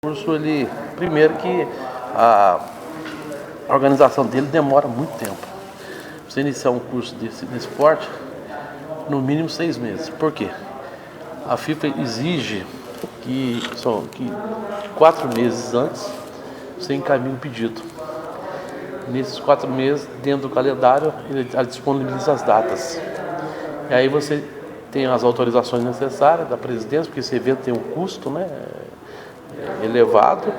curso, ele, primeiro que a organização dele demora muito tempo. Você iniciar um curso desse esporte, no mínimo 6 meses. Por quê? A FIFA exige que 4 meses antes você encaminhe um pedido. Nesses 4 meses, dentro do calendário, ele disponibiliza as datas. E aí você tem as autorizações necessárias da presidência, porque esse evento tem um custo, né, elevado.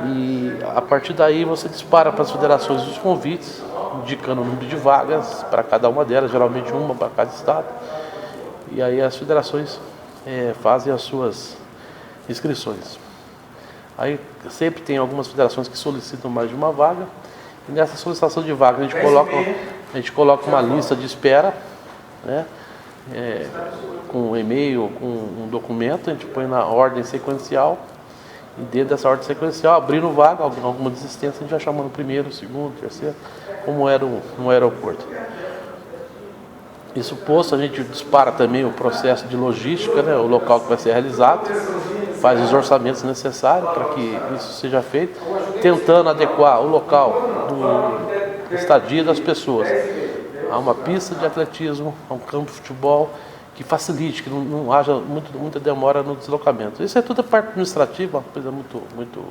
E a partir daí você dispara para as federações os convites, indicando o número de vagas para cada uma delas, geralmente uma para cada estado. E aí as federações fazem as suas inscrições. Aí sempre tem algumas federações que solicitam mais de uma vaga. E nessa solicitação de vaga a gente coloca uma lista de espera, né? Com um e-mail, com um documento, a gente põe na ordem sequencial. E dentro dessa ordem sequencial, abrindo vaga, alguma desistência, a gente vai chamando o primeiro, o segundo, o terceiro, como era no aeroporto. Isso posto, a gente dispara também o processo de logística, né, o local que vai ser realizado, faz os orçamentos necessários para que isso seja feito, tentando adequar o local do estadia das pessoas a uma pista de atletismo, a um campo de futebol, que facilite, que não haja muita demora no deslocamento. Isso é tudo a parte administrativa, uma coisa muito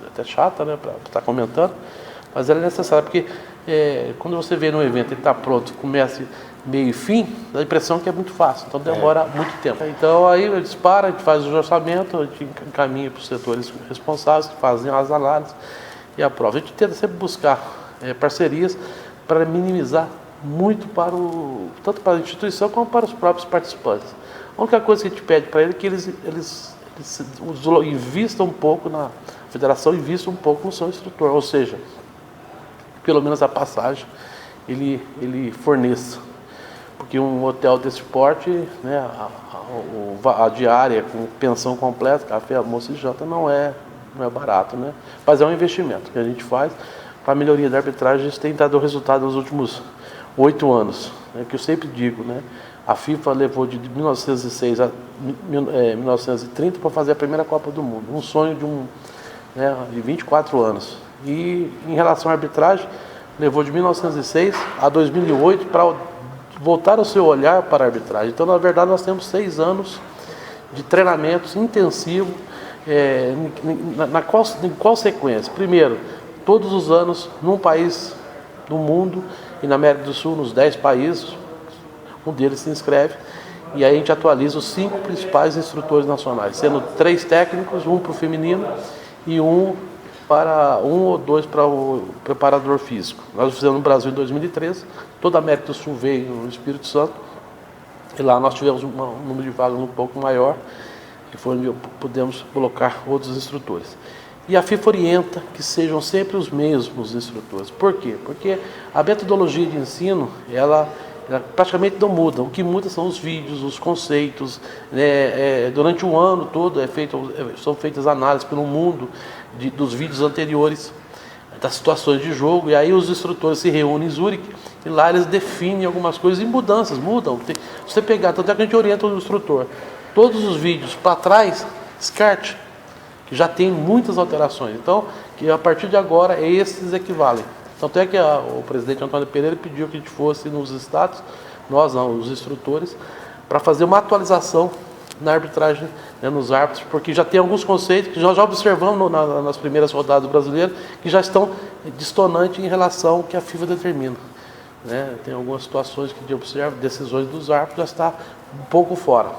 até chata, né, para estar comentando, mas ela é necessária, porque quando você vê num evento e está pronto, começa meio e fim, dá a impressão que é muito fácil, então demora muito tempo. Então aí a gente faz o orçamento, a gente encaminha para os setores responsáveis, que fazem as análises e aprova. A gente tenta sempre buscar parcerias para minimizar muito tanto para a instituição como para os próprios participantes. A única coisa que a gente pede para eles é que eles invistam um pouco a federação invista um pouco no seu instrutor, ou seja, pelo menos a passagem ele forneça. Porque um hotel desse porte, né, a diária com pensão completa, café, almoço e janta não é barato, né? Mas é um investimento que a gente faz para a melhoria da arbitragem. Isso tem dado resultado nos últimos 8 anos, né, que eu sempre digo, né? A FIFA levou de 1906 a 1930 para fazer a primeira Copa do Mundo, um sonho de 24 anos. E em relação à arbitragem, levou de 1906 a 2008 para voltar o seu olhar para a arbitragem. Então, na verdade, nós temos 6 anos de treinamentos intensivos. Em qual sequência? Primeiro, todos os anos, num país do mundo, e na América do Sul, nos 10 países, um deles se inscreve, e aí a gente atualiza os 5 principais instrutores nacionais, sendo 3 técnicos, um para o feminino e um ou dois para o preparador físico. Nós fizemos no Brasil em 2013, toda a América do Sul veio no Espírito Santo, e lá nós tivemos um número de vagas um pouco maior, e foi onde pudemos colocar outros instrutores. E a FIFA orienta que sejam sempre os mesmos instrutores. Por quê? Porque a metodologia de ensino, ela praticamente não muda. O que muda são os vídeos, os conceitos. Durante um ano todo são feitas análises pelo mundo dos vídeos anteriores, das situações de jogo, e aí os instrutores se reúnem em Zurique, e lá eles definem algumas coisas e mudanças, mudam. Se você pegar, tanto é que a gente orienta o instrutor, todos os vídeos para trás, descarte, que já tem muitas alterações. Então, que a partir de agora, esses equivalem. Tanto é que o presidente Antônio Pereira pediu que a gente fosse nos estados, nós não, os instrutores, para fazer uma atualização na arbitragem, né, nos árbitros, porque já tem alguns conceitos que nós já observamos nas primeiras rodadas brasileiras, que já estão distonantes em relação ao que a FIFA determina. Né? Tem algumas situações que de observar, decisões dos árbitros já está um pouco fora.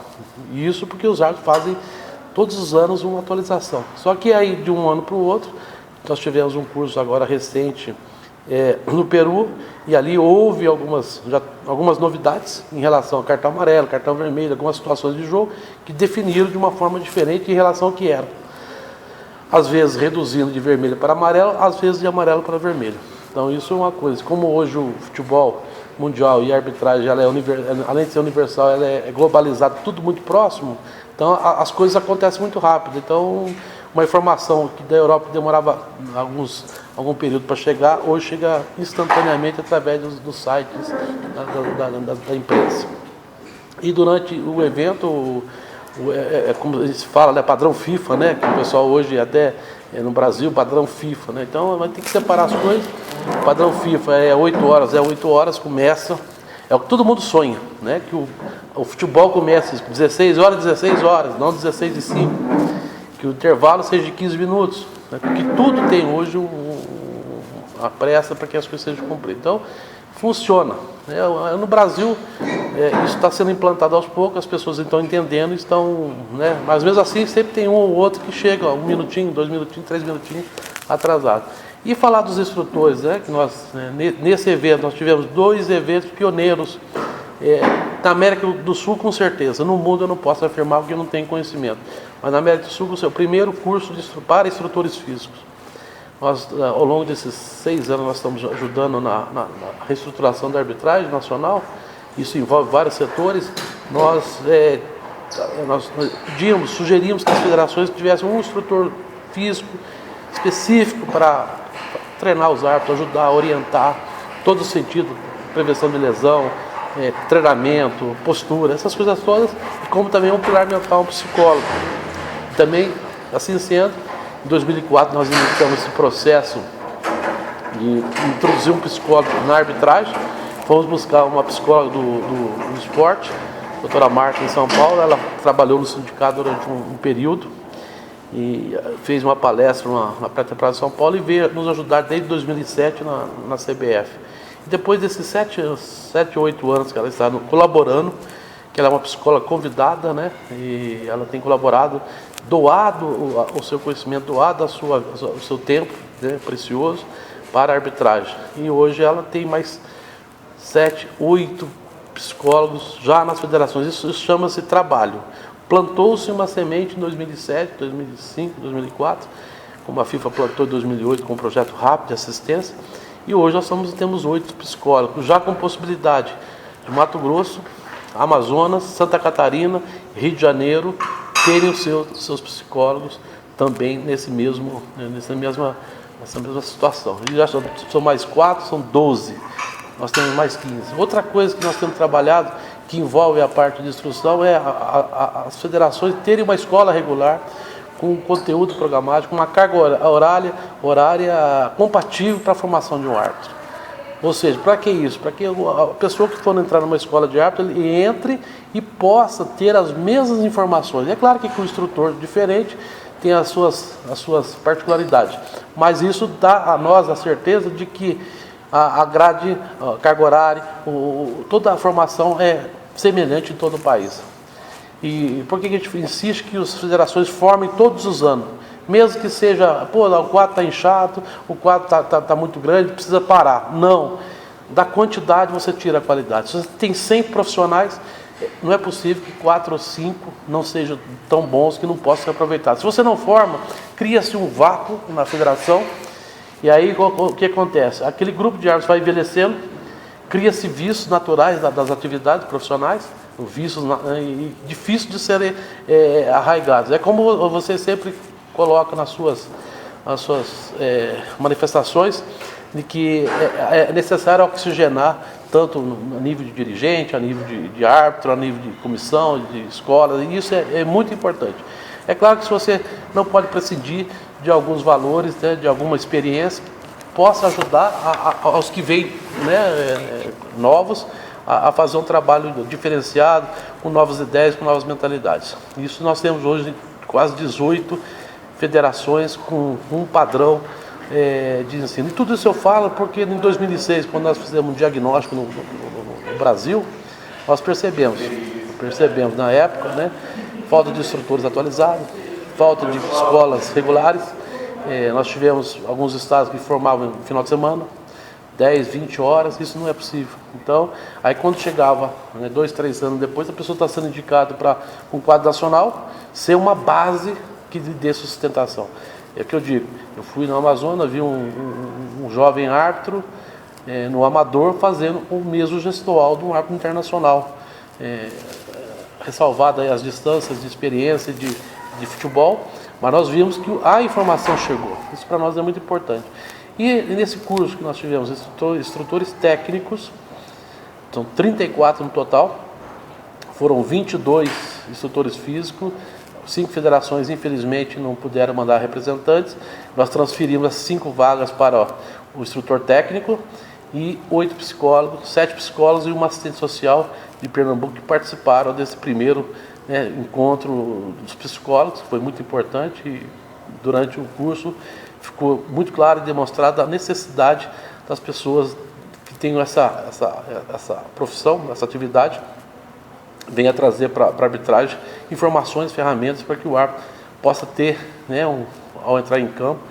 E isso porque os árbitros fazem todos os anos uma atualização. Só que aí, de um ano para o outro, nós tivemos um curso agora recente no Peru, e ali houve algumas novidades em relação ao cartão amarelo, cartão vermelho, algumas situações de jogo que definiram de uma forma diferente em relação ao que era. Às vezes reduzindo de vermelho para amarelo, às vezes de amarelo para vermelho. Então isso é uma coisa. Como hoje o futebol mundial e a arbitragem, além de ser universal, ela é globalizada, tudo muito próximo, então as coisas acontecem muito rápido. Então uma informação que da Europa demorava algum período para chegar, hoje chega instantaneamente através dos sites da imprensa. E durante o evento, como se fala, né, padrão FIFA, né, que o pessoal hoje até no Brasil, padrão FIFA, né, então vai ter que separar as coisas. O padrão FIFA é 8 horas, começa, é o que todo mundo sonha, né, que o futebol comece 16 horas, não 16 e 5, que o intervalo seja de 15 minutos, né, porque tudo tem hoje a pressa para que as coisas sejam cumpridas. Então, funciona. No Brasil, isso está sendo implantado aos poucos, as pessoas estão entendendo, né, mas mesmo assim sempre tem um ou outro que chega 1 minutinho, 2 minutinhos, 3 minutinhos atrasado. E falar dos instrutores, né, que nós, nesse evento, nós tivemos 2 eventos pioneiros, na América do Sul com certeza, no mundo eu não posso afirmar porque eu não tenho conhecimento, mas na América do Sul o seu primeiro curso para instrutores físicos. Nós, ao longo desses 6 anos, nós estamos ajudando na reestruturação da arbitragem nacional. Isso envolve vários setores. Nós sugerimos que as federações tivessem um instrutor físico específico para treinar os árbitros, ajudar, orientar, todo o sentido, prevenção de lesão, treinamento, postura, essas coisas todas, como também um pilar mental, um psicólogo. Também, assim sendo, em 2004 nós iniciamos esse processo de introduzir um psicólogo na arbitragem. Fomos buscar uma psicóloga do esporte, a doutora Marta, em São Paulo. Ela trabalhou no sindicato durante um período e fez uma palestra na pré-temporada de São Paulo e veio nos ajudar desde 2007 na CBF. E depois desses 7 ou 8 anos que ela está colaborando, que ela é uma psicóloga convidada, né? E ela tem colaborado, doado o seu conhecimento, doado o seu tempo, né, precioso para a arbitragem. E hoje ela tem mais 7, 8 psicólogos já nas federações. Isso chama-se trabalho. Plantou-se uma semente em 2007, 2005, 2004, como a FIFA plantou em 2008 com o projeto rápido de assistência. E hoje nós temos 8 psicólogos, já com possibilidade de Mato Grosso, Amazonas, Santa Catarina, Rio de Janeiro, terem os seus psicólogos também nessa mesma situação. E já são mais 4, são 12. Nós temos mais 15. Outra coisa que nós temos trabalhado, que envolve a parte de instrução, é as federações terem uma escola regular, com conteúdo programático, uma carga horária compatível para a formação de um árbitro. Ou seja, para que isso? Para que a pessoa que for entrar numa escola de árbitro, ele entre e possa ter as mesmas informações. É claro que com o instrutor diferente tem as suas particularidades, mas isso dá a nós a certeza de que a grade, a carga horária, toda a formação é semelhante em todo o país. E por que a gente insiste que as federações formem todos os anos? Mesmo que seja, o quadro está inchado, o quadro está muito grande, precisa parar. Não. Da quantidade você tira a qualidade. Se você tem 100 profissionais, não é possível que 4 ou 5 não sejam tão bons que não possam ser aproveitados. Se você não forma, cria-se um vácuo na federação. E aí o que acontece? Aquele grupo de árbitros vai envelhecendo, cria-se vícios naturais das atividades profissionais, vícios difíceis de serem arraigados. É como você sempre coloca nas suas manifestações, de que é necessário oxigenar tanto a nível de dirigente, a nível de árbitro, a nível de comissão, de escola, e isso é muito importante. É claro que se você não pode prescindir de alguns valores, né, de alguma experiência, que possa ajudar aos que vêm, né, novos, a fazer um trabalho diferenciado, com novas ideias, com novas mentalidades. Isso nós temos hoje quase 18 federações com um padrão de ensino. E tudo isso eu falo porque em 2006, quando nós fizemos um diagnóstico no Brasil, nós percebemos na época, né, falta de instrutores atualizados, falta de escolas regulares. Nós tivemos alguns estados que formavam no final de semana, 10, 20 horas, isso não é possível. Então, aí quando chegava, 2, 3 anos depois, a pessoa está sendo indicada para um quadro nacional ser uma base que lhe dê sustentação. É o que eu digo, eu fui no Amazonas, vi um jovem árbitro no amador fazendo o mesmo gestual de um árbitro internacional, ressalvado aí as distâncias de experiência de futebol, mas nós vimos que a informação chegou. Isso para nós é muito importante. E nesse curso que nós tivemos, instrutores técnicos, são 34 no total, foram 22 instrutores físicos, 5 federações infelizmente não puderam mandar representantes, nós transferimos as 5 vagas para o instrutor técnico e 8 psicólogos, 7 psicólogos e uma assistente social de Pernambuco que participaram desse primeiro encontro dos psicólogos, foi muito importante e durante o curso ficou muito claro e demonstrada a necessidade das pessoas que tenham essa profissão, essa atividade, venha trazer para a arbitragem informações, ferramentas para que o árbitro possa ter, ao entrar em campo,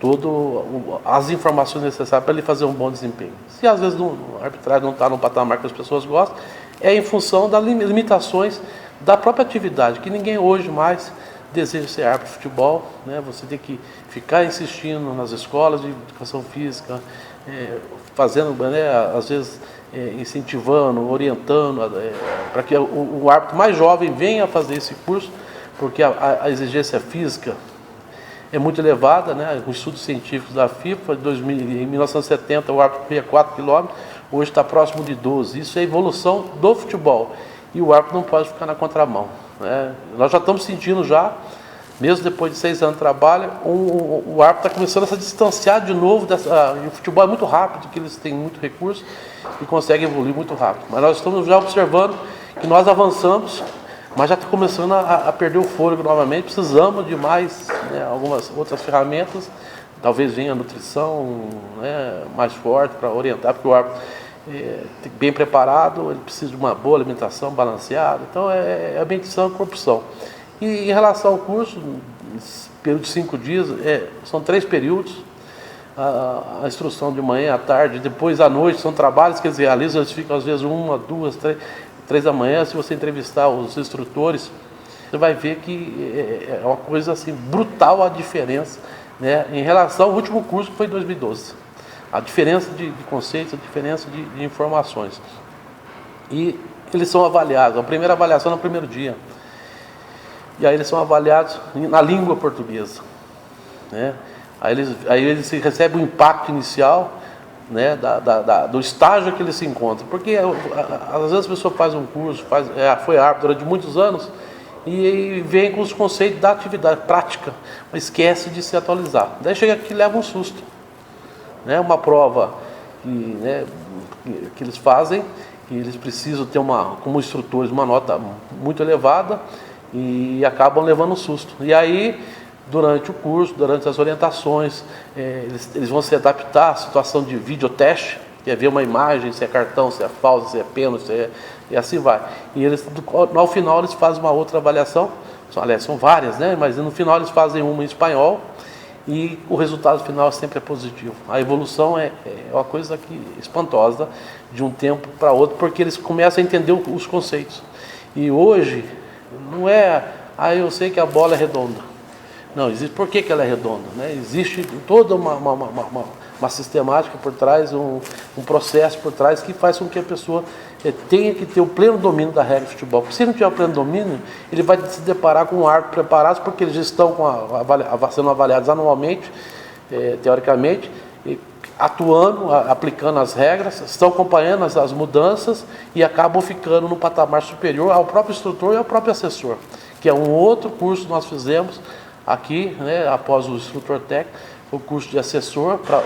todas as informações necessárias para ele fazer um bom desempenho. Se às vezes a arbitragem não está no patamar que as pessoas gostam, é em função das limitações da própria atividade, que ninguém hoje mais deseja ser árbitro de futebol, Você tem que ficar insistindo nas escolas de educação física, fazendo, às vezes, incentivando, orientando, para que o árbitro mais jovem venha fazer esse curso, porque a exigência física é muito elevada, Os estudos científicos da FIFA, em 1970 o árbitro corria 4 km, hoje está próximo de 12. Isso é a evolução do futebol. E o árbitro não pode ficar na contramão. Nós já estamos sentindo mesmo depois de 6 anos de trabalho, o árbitro está começando a se distanciar de novo. O futebol é muito rápido, que eles têm muito recurso e conseguem evoluir muito rápido. Mas nós estamos já observando que nós avançamos, mas já está começando a perder o fôlego novamente. Precisamos de mais, algumas outras ferramentas. Talvez venha a nutrição mais forte para orientar, porque o árbitro bem preparado, ele precisa de uma boa alimentação balanceada. Então é a medição e corrupção. E em relação ao curso, período de 5 dias, são 3 períodos, a instrução de manhã, à tarde, depois à noite, são trabalhos que eles realizam, eles ficam às vezes 1, 2, 3 da manhã. Se você entrevistar os instrutores, você vai ver que é uma coisa assim, brutal a diferença, em relação ao último curso que foi em 2012. A diferença de conceitos, a diferença de informações. E eles são avaliados, a primeira avaliação é no primeiro dia. E aí eles são avaliados na língua portuguesa. Aí eles recebem o impacto inicial, do estágio que eles se encontram. Porque às vezes a pessoa faz um curso, foi árbitro durante muitos anos, e vem com os conceitos da atividade prática, mas esquece de se atualizar. Daí chega aqui e leva um susto. Uma prova que eles fazem, que eles precisam ter como instrutores, uma nota muito elevada e acabam levando um susto. E aí, durante o curso, durante as orientações, eles vão se adaptar à situação de videoteste, que é ver uma imagem, se é cartão, se é falta, se é pênalti, e assim vai. E eles, ao final, eles fazem uma outra avaliação, aliás, são várias, mas no final eles fazem uma em espanhol, e o resultado final sempre é positivo. A evolução é uma coisa espantosa de um tempo para outro, porque eles começam a entender os conceitos. E hoje, não eu sei que a bola é redonda. Não, existe por que ela é redonda. Existe toda uma sistemática por trás, um processo por trás que faz com que a pessoa tenha que ter o pleno domínio da regra de futebol. Porque se não tiver o pleno domínio, ele vai se deparar com um árbitro preparados, porque eles já estão sendo avaliados anualmente, teoricamente, atuando, aplicando as regras, estão acompanhando as mudanças e acabam ficando no patamar superior ao próprio instrutor e ao próprio assessor, que é um outro curso que nós fizemos aqui, após o instrutor técnico, o curso de assessor, para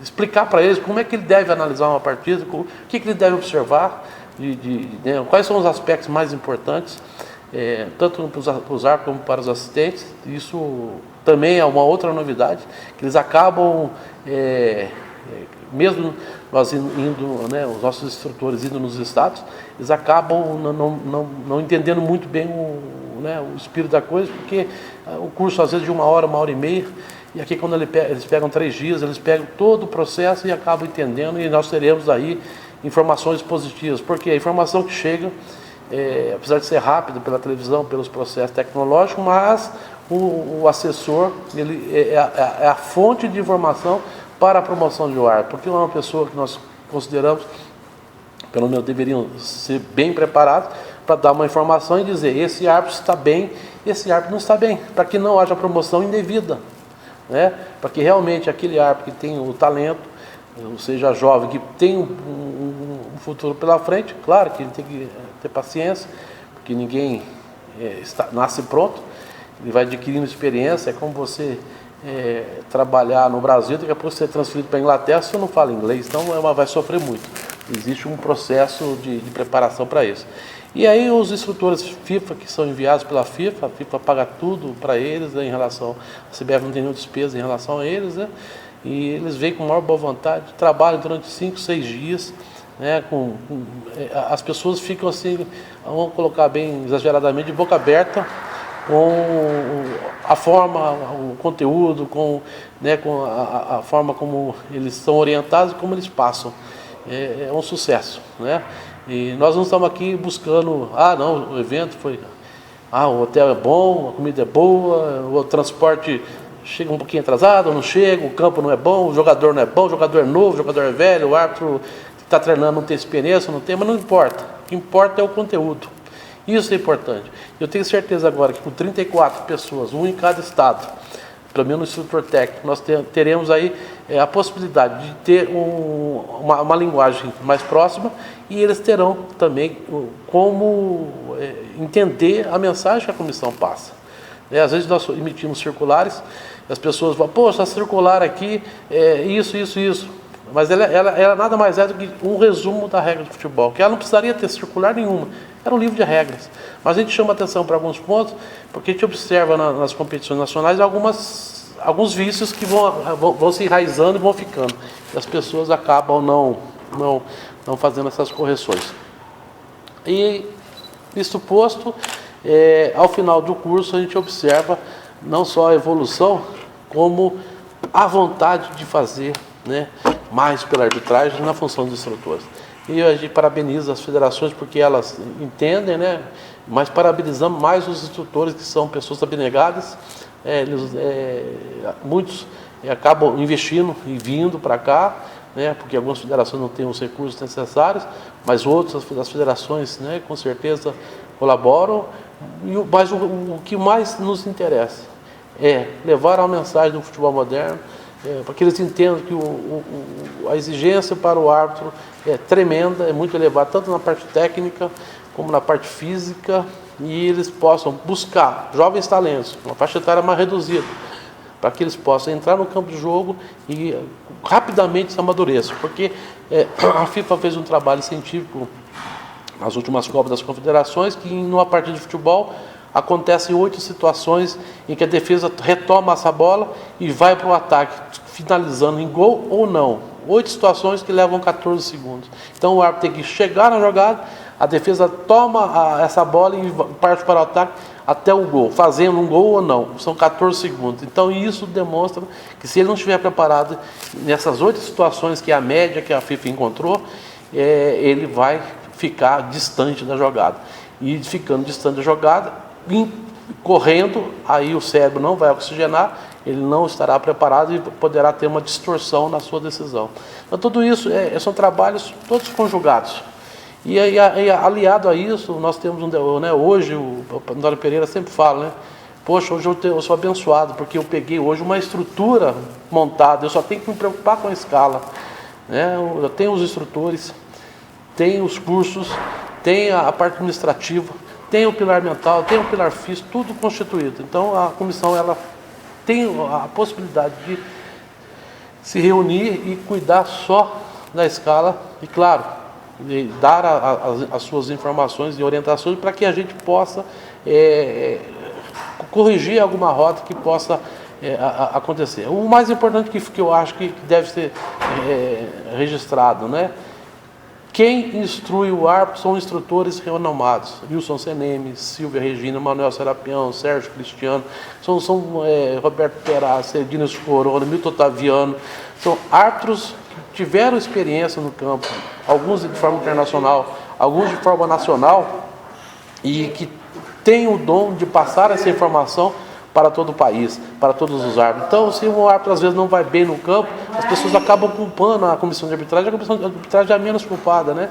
explicar para eles como é que ele deve analisar uma partida, o que ele deve observar, quais são os aspectos mais importantes, tanto para os árbitros como para os assistentes. Isso também é uma outra novidade, que eles acabam, mesmo nós indo, os nossos instrutores indo nos estados, eles acabam não entendendo muito bem o espírito da coisa, porque o curso às vezes de 1 hora, 1 hora e meia, e aqui quando eles pegam 3 dias, eles pegam todo o processo e acabam entendendo, e nós teremos aí informações positivas, porque a informação que chega, apesar de ser rápida pela televisão, pelos processos tecnológicos, mas o assessor ele é a fonte de informação para a promoção de um árbitro, porque é uma pessoa que nós consideramos, pelo menos deveriam ser bem preparados para dar uma informação e dizer: esse árbitro está bem, esse árbitro não está bem, para que não haja promoção indevida, para que realmente aquele árbitro que tem o talento, ou seja, jovem, que tem um futuro pela frente, claro que ele tem que ter paciência, porque ninguém nasce pronto, ele vai adquirindo experiência. É como você trabalhar no Brasil, daqui a pouco você é transferido para a Inglaterra, você não fala inglês, então vai sofrer muito. Existe um processo de preparação para isso. E aí os instrutores FIFA que são enviados pela FIFA, a FIFA paga tudo para eles, né, em relação, a CBF não tem nenhuma despesa em relação a eles, né, e eles vêm com maior boa vontade, trabalham durante 5, 6 dias, né, as pessoas ficam assim, vamos colocar bem exageradamente, de boca aberta, com a forma, o conteúdo, com a forma como eles são orientados e como eles passam. É um sucesso, né? E nós não estamos aqui buscando, não, o evento foi, o hotel é bom, a comida é boa, o transporte chega um pouquinho atrasado, não chega, o campo não é bom, o jogador não é bom, o jogador é novo, o jogador é velho, o árbitro que está treinando não tem experiência, não tem, mas não importa. O que importa é o conteúdo. Isso é importante. Eu tenho certeza agora que com 34 pessoas, um em cada estado, pelo menos no instrutor técnico, nós teremos aí a possibilidade de ter uma linguagem mais próxima, e eles terão também como entender a mensagem que a comissão passa. Às vezes nós emitimos circulares, as pessoas falam, poxa, a circular aqui é isso. Mas ela nada mais é do que um resumo da regra de futebol, que ela não precisaria ter circular nenhuma, era um livro de regras. Mas a gente chama atenção para alguns pontos, porque a gente observa nas competições nacionais alguns vícios que vão se enraizando e vão ficando. E as pessoas acabam não fazendo essas correções. E, isso posto, ao final do curso a gente observa não só a evolução, como a vontade de fazer, né, mais pela arbitragem na função dos instrutores. E a gente parabeniza as federações porque elas entendem, né, mas parabenizamos mais os instrutores, que são pessoas abnegadas. Muitos acabam investindo e vindo para cá, né, porque algumas federações não têm os recursos necessários, mas outras das federações, né, com certeza colaboram. Mas o que mais nos interessa é levar a mensagem do futebol moderno, para que eles entendam que a exigência para o árbitro é tremenda, é muito elevada, tanto na parte técnica como na parte física, e eles possam buscar jovens talentos, uma faixa etária mais reduzida, para que eles possam entrar no campo de jogo e rapidamente se amadureçam. Porque a FIFA fez um trabalho científico nas últimas Copas das Confederações, que numa partida de futebol acontecem 8 situações em que a defesa retoma essa bola e vai para o ataque, finalizando em gol ou não. 8 situações que levam 14 segundos. Então o árbitro tem que chegar na jogada, a defesa toma essa bola e parte para o ataque até o gol, fazendo um gol ou não. São 14 segundos. Então isso demonstra que, se ele não estiver preparado nessas 8 situações, que é a média que a FIFA encontrou, ele vai ficar distante da jogada. E ficando distante da jogada, correndo, aí o cérebro não vai oxigenar, ele não estará preparado e poderá ter uma distorção na sua decisão. Então tudo isso são trabalhos todos conjugados. E aliado a isso, nós temos hoje, o Antônio Pereira sempre fala, né? Poxa, hoje eu sou abençoado, porque eu peguei hoje uma estrutura montada, eu só tenho que me preocupar com a escala, né? Eu tenho os instrutores, tenho os cursos, tenho a parte administrativa, tem o pilar mental, tem o pilar físico, tudo constituído. Então a comissão ela tem a possibilidade de se reunir e cuidar só da escala e, claro, dar as suas informações e orientações para que a gente possa corrigir alguma rota que possa acontecer. O mais importante que eu acho que deve ser registrado, né? Quem instrui o árbitro são instrutores renomados. Wilson Seneme, Silvia Regina, Manuel Serapião, Sérgio Cristiano, são Roberto Perazzi, Edinus Corona, Milton Otaviano. São árbitros que tiveram experiência no campo, alguns de forma internacional, alguns de forma nacional, e que têm o dom de passar essa informação para todo o país, para todos os árbitros. Então, se um árbitro às vezes não vai bem no campo, as pessoas acabam culpando a comissão de arbitragem. A comissão de arbitragem é a menos culpada, né?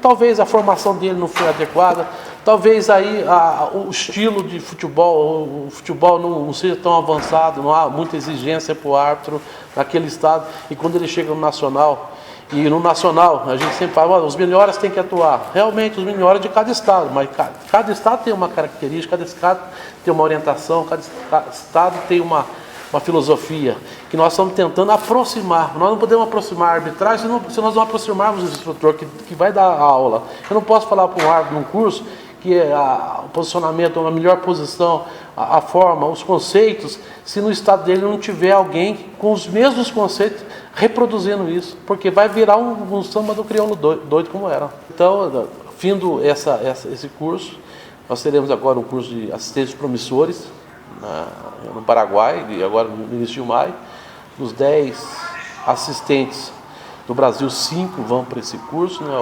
Talvez a formação dele não foi adequada, talvez aí o estilo de futebol, o futebol não seja tão avançado, não há muita exigência para o árbitro naquele estado, e quando ele chega no nacional, E no nacional, a gente sempre fala, os melhores têm que atuar. Realmente, os melhores de cada estado, mas cada estado tem uma característica, cada estado tem uma orientação, cada estado tem uma filosofia que nós estamos tentando aproximar. Nós não podemos aproximar a arbitragem se nós não aproximarmos o instrutor que vai dar a aula. Eu não posso falar para um árbitro num curso que é o posicionamento, a melhor posição, a forma, os conceitos, se no estado dele não tiver alguém com os mesmos conceitos reproduzindo isso, porque vai virar um samba do crioulo doido como era. Então, findo esse curso, nós teremos agora um curso de assistentes promissores no Paraguai, e agora no início de maio. Dos 10 assistentes do Brasil, 5 vão para esse curso, né?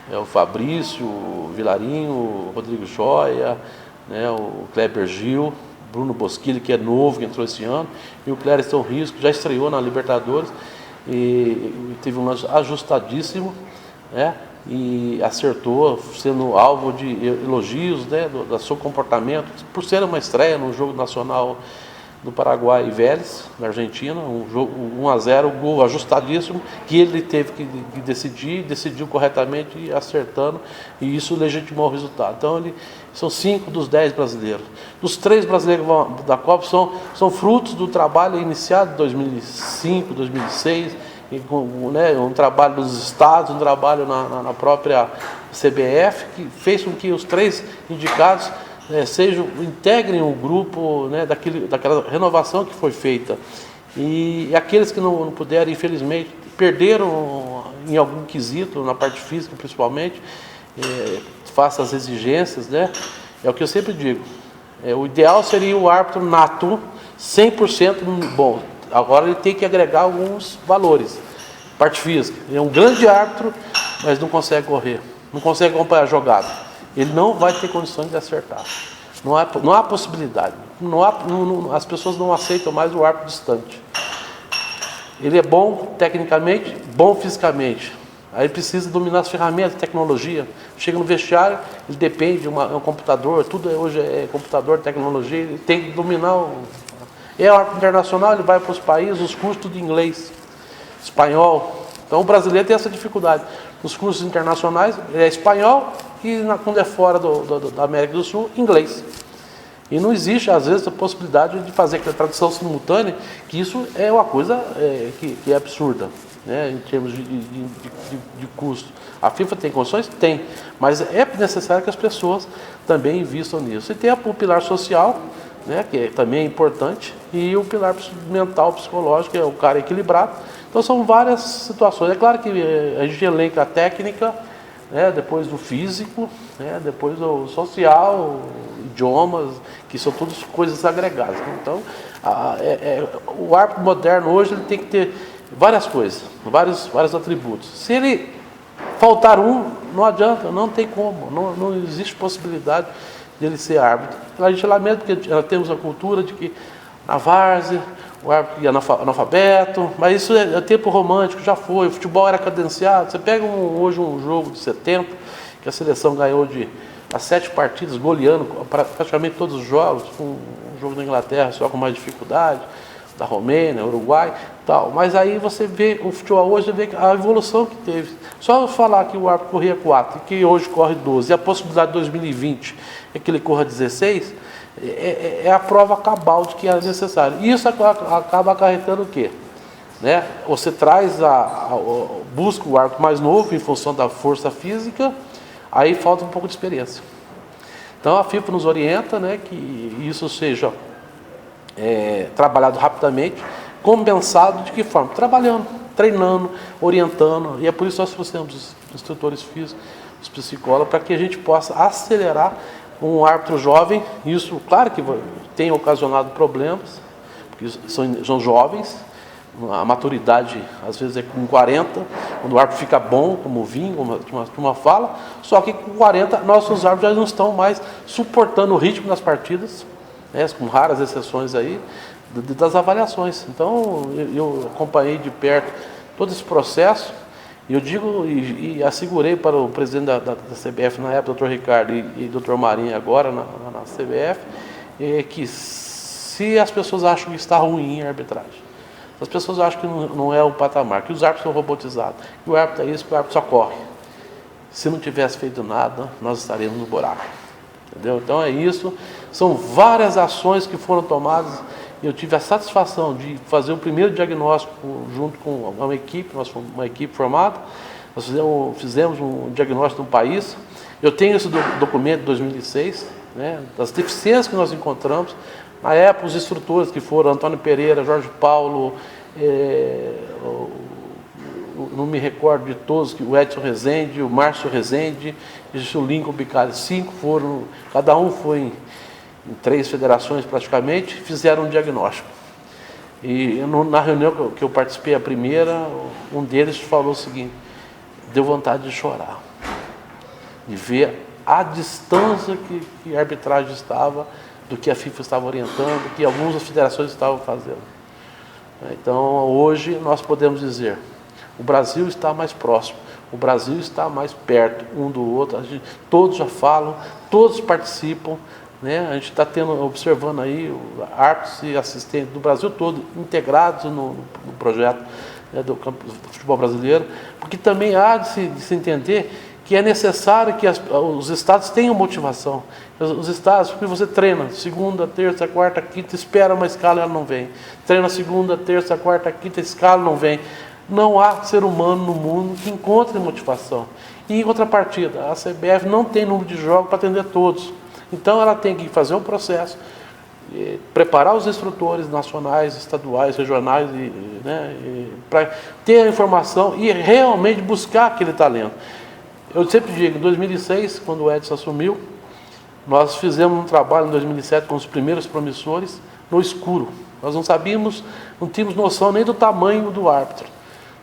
O Fabrício, o Vilarinho, o Rodrigo Joia, né? O Kleber Gil, Bruno Bosquilha, que é novo, que entrou esse ano, e o Clériston Rios, que já estreou na Libertadores, e teve um lance ajustadíssimo, né? E acertou, sendo alvo de elogios, né, do seu comportamento, por ser uma estreia no jogo nacional do Paraguai e Vélez, na Argentina, um jogo 1-0, um gol ajustadíssimo, que ele teve que decidir, decidiu corretamente e acertando, e isso legitimou o resultado. Então, são 5 dos 10 brasileiros. Dos 3 brasileiros que vão da Copa são frutos do trabalho iniciado em 2005, 2006, né, um trabalho dos estados, um trabalho na própria CBF, que fez com que os 3 indicados integrem o grupo, né, daquela renovação que foi feita. E aqueles que não puderam, infelizmente, perderam em algum quesito, na parte física principalmente, face às exigências, né? É o que eu sempre digo. O ideal seria o árbitro nato, 100% bom. Agora ele tem que agregar alguns valores. Parte física. Ele é um grande árbitro, mas não consegue correr. Não consegue acompanhar a jogada. Ele não vai ter condições de acertar. Não há possibilidade. As pessoas não aceitam mais o árbitro distante. Ele é bom tecnicamente, bom fisicamente. Aí precisa dominar as ferramentas, tecnologia. Chega no vestiário, ele depende de um computador, tudo hoje é computador, tecnologia, ele tem que dominar o árbitro internacional, ele vai para os países, os cursos tudo em inglês, espanhol. Então o brasileiro tem essa dificuldade. Nos cursos internacionais é espanhol e quando é fora da América do Sul, inglês. E não existe, às vezes, a possibilidade de fazer aquela tradução simultânea, que isso é uma coisa que é absurda, né, em termos de custo. A FIFA tem condições? Tem, mas é necessário que as pessoas também invistam nisso. E tem o pilar social, né, que também é importante, e o pilar mental, psicológico, que é o cara equilibrado. Então são várias situações. É claro que a gente elenca a técnica, né, depois do físico, né, depois do social, idiomas, que são todas coisas agregadas. Então, o árbitro moderno hoje ele tem que ter várias coisas, vários atributos. Se ele faltar um, não adianta, não tem como, não existe possibilidade de ele ser árbitro. A gente lamenta porque nós temos a cultura de que na várzea o árbitro é analfabeto, mas isso é tempo romântico, já foi, o futebol era cadenciado. Você pega hoje um jogo de 70, que a seleção ganhou as 7 partidas, goleando praticamente todos os jogos, um jogo da Inglaterra só com mais dificuldade, da Romênia, Uruguai, tal. Mas aí você vê o futebol hoje, você vê a evolução que teve. Só eu falar que o árbitro corria 4 e que hoje corre 12, e a possibilidade de 2020 é que ele corra 16, é a prova cabal de que é necessário. E isso acaba acarretando o quê? Né? Você busca o árbitro mais novo em função da força física, aí falta um pouco de experiência. Então a FIFA nos orienta, né, que isso seja trabalhado rapidamente, compensado de que forma? Trabalhando, treinando, orientando, e é por isso que nós trouxemos os instrutores físicos, os psicólogos, para que a gente possa acelerar um árbitro jovem. Isso, claro que tem ocasionado problemas, porque são jovens, a maturidade às vezes é com 40, quando o árbitro fica bom, como o vinho, como uma fala, só que com 40 nossos árbitros já não estão mais suportando o ritmo das partidas, né, com raras exceções aí, das avaliações. Então eu acompanhei de perto todo esse processo, e eu digo e assegurei para o presidente da CBF na época, Dr. Ricardo, e Dr. Marinho agora na CBF, que se as pessoas acham que está ruim a arbitragem, As pessoas acham que não é o patamar, que os árbitros são robotizados, que o árbitro é isso, que o árbitro só corre. Se não tivesse feito nada, nós estaríamos no buraco. Entendeu? Então é isso. São várias ações que foram tomadas. Eu tive a satisfação de fazer o primeiro diagnóstico junto com uma equipe, nós fomos uma equipe formada. Nós fizemos um diagnóstico do país. Eu tenho esse documento de 2006, né, das deficiências que nós encontramos. Na época, os instrutores que foram Antônio Pereira, Jorge Paulo, não me recordo de todos, o Edson Rezende, o Márcio Rezende, o Lincoln Bicalho, 5 foram, cada um foi em 3 federações praticamente, fizeram um diagnóstico. E na reunião que eu participei, a primeira, um deles falou o seguinte: deu vontade de chorar, de ver a distância que a arbitragem estava do que a FIFA estava orientando, que algumas federações estavam fazendo. Então, hoje, nós podemos dizer, o Brasil está mais próximo, o Brasil está mais perto um do outro, todos já falam, todos participam, né? A gente está observando aí árbitros e assistentes do Brasil todo integrados no projeto, né, do futebol brasileiro, porque também há de se entender que é necessário que os estados tenham motivação. Os estados, porque você treina segunda, terça, quarta, quinta, espera uma escala e ela não vem. Treina segunda, terça, quarta, quinta, escala não vem. Não há ser humano no mundo que encontre motivação. E em contrapartida, a CBF não tem número de jogos para atender todos. Então ela tem que fazer um processo, preparar os instrutores nacionais, estaduais, regionais, para ter a informação e realmente buscar aquele talento. Eu sempre digo, em 2006, quando o Edson assumiu, nós fizemos um trabalho em 2007 com os primeiros promissores no escuro. Nós não sabíamos, não tínhamos noção nem do tamanho do árbitro.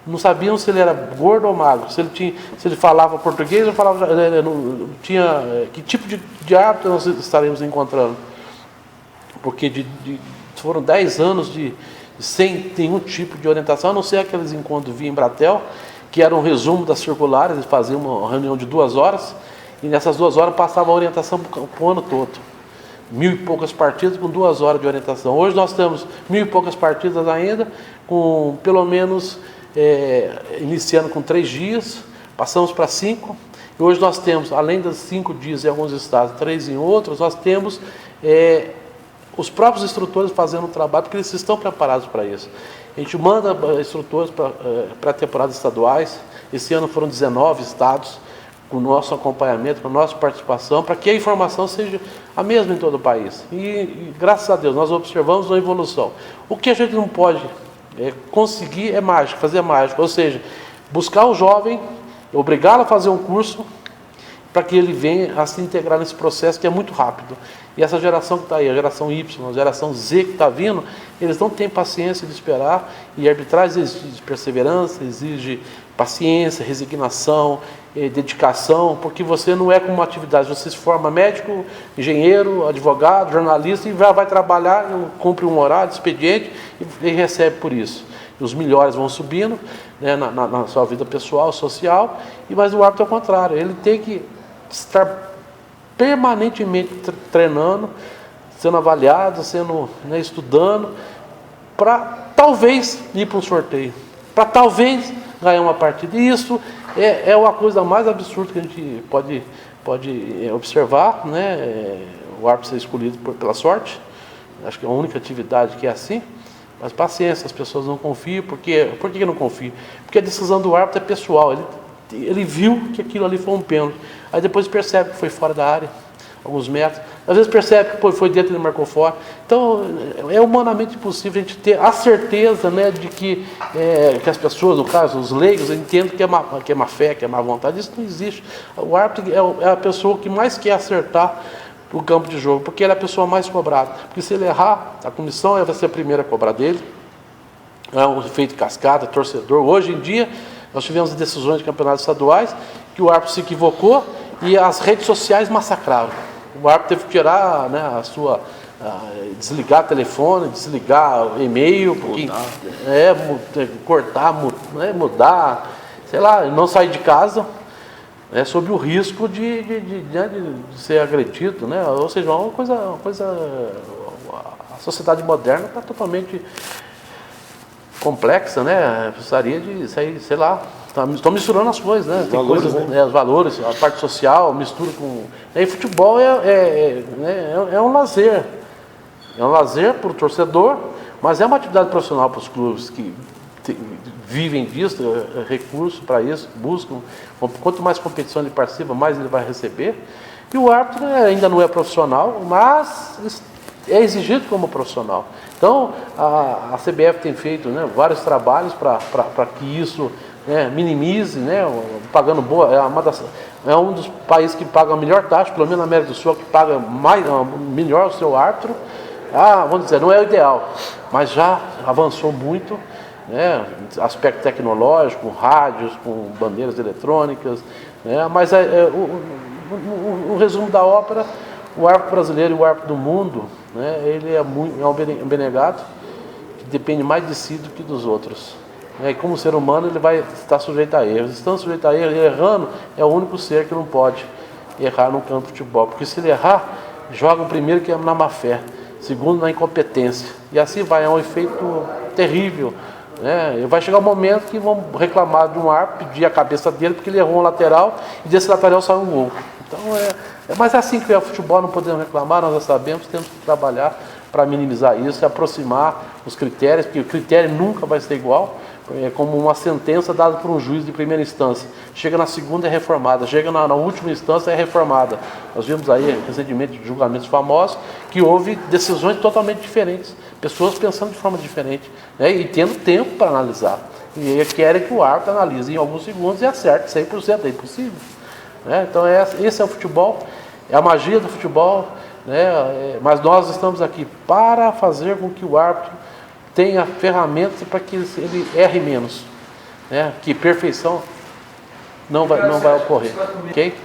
Não sabíamos se ele era gordo ou magro, se ele falava português ou falava, que tipo de árbitro nós estaremos encontrando. Porque foram 10 anos sem nenhum tipo de orientação, a não ser aqueles encontros via Embratel, que era um resumo das circulares, eles faziam uma reunião de 2 horas, e nessas 2 horas passava a orientação para o ano todo. 1000 e poucas partidas com 2 horas de orientação. Hoje nós temos 1000 e poucas partidas ainda, com pelo menos, iniciando com 3 dias, passamos para 5, e hoje nós temos, além dos 5 dias em alguns estados, 3 em outros, nós temos os próprios instrutores fazendo o trabalho, porque eles estão preparados para isso. A gente manda instrutores para temporadas estaduais. Esse ano foram 19 estados, com o nosso acompanhamento, com a nossa participação, para que a informação seja a mesma em todo o país. E graças a Deus, nós observamos uma evolução. O que a gente não pode conseguir é mágica, fazer mágica, ou seja, buscar o jovem, obrigá-lo a fazer um curso, para que ele venha a se integrar nesse processo que é muito rápido. E essa geração que está aí, a geração Y, a geração Z que está vindo, eles não têm paciência de esperar, e a arbitragem exige perseverança, exige paciência, resignação, dedicação, porque você não é como uma atividade, você se forma médico, engenheiro, advogado, jornalista, e vai trabalhar, cumpre um horário, expediente, e recebe por isso. E os melhores vão subindo, né, na sua vida pessoal, social, mas o árbitro é o contrário, ele tem que estar permanentemente treinando, sendo avaliado, estudando, para talvez ir para um sorteio, para talvez ganhar uma partida. E isso é uma coisa mais absurda que a gente pode observar, né? O árbitro ser escolhido pela sorte, acho que é a única atividade que é assim. Mas paciência, as pessoas não confiam. Por que não confiam? Porque a decisão do árbitro é pessoal. Ele viu que aquilo ali foi um pênalti. Aí depois percebe que foi fora da área, alguns metros. Às vezes percebe que foi dentro e ele marcou fora. Então, é humanamente impossível a gente ter a certeza, né, de que as pessoas, no caso, os leigos, entendem que é má fé, que é má vontade. Isso não existe. O árbitro é a pessoa que mais quer acertar o campo de jogo, porque ele é a pessoa mais cobrada. Porque se ele errar, a comissão vai ser a primeira a cobrar dele. É um efeito cascata, torcedor. Hoje em dia, nós tivemos decisões de campeonatos estaduais que o árbitro se equivocou e as redes sociais massacraram. O árbitro teve que tirar, né, desligar o telefone, desligar o e-mail, cortar, mudar, sei lá, não sair de casa, sob o risco de ser agredido, né? Ou seja, uma coisa, a sociedade moderna está totalmente complexa, né? Precisaria de, sei lá, estão misturando as coisas, né? Tem valores, coisas, né? né? Os valores, a parte social, mistura com... E futebol é um lazer. É um lazer para o torcedor, mas é uma atividade profissional para os clubes que vivem disso, recursos para isso, buscam. Quanto mais competição ele participa, mais ele vai receber. E o árbitro ainda não é profissional, mas é exigido como profissional. Então, a CBF tem feito, né, vários trabalhos para que isso, né, minimize, né, pagando boa. É um dos países que paga a melhor taxa, pelo menos na América do Sul, que paga melhor o seu árbitro. Vamos dizer, não é o ideal, mas já avançou muito, né, aspecto tecnológico, com rádios, com bandeiras eletrônicas, né, mas o resumo da ópera, o árbitro brasileiro e o árbitro do mundo, né, ele é um benegado que depende mais de si do que dos outros. Né, e como ser humano ele vai estar sujeito a erros. Estando sujeito a erros, errando, é o único ser que não pode errar no campo de futebol. Porque se ele errar, joga o primeiro que é na má fé, segundo na incompetência. E assim vai, é um efeito terrível. Né? Vai chegar um momento que vão reclamar de um árbitro, pedir a cabeça dele porque ele errou um lateral e desse lateral saiu um gol. Então mas é assim que é o futebol, não podemos reclamar, nós já sabemos, temos que trabalhar para minimizar isso e aproximar os critérios, porque o critério nunca vai ser igual, é como uma sentença dada por um juiz de primeira instância. Chega na segunda é reformada, chega na última instância é reformada. Nós vimos aí recentemente julgamentos famosos que houve decisões totalmente diferentes, pessoas pensando de forma diferente, né, e tendo tempo para analisar. E querem que o árbitro analise em alguns segundos e acerte 100%, é impossível. Né? Então esse é o futebol, é a magia do futebol, né? Mas nós estamos aqui para fazer com que o árbitro tenha ferramentas para que ele erre menos, né? Que perfeição não vai ocorrer, ok?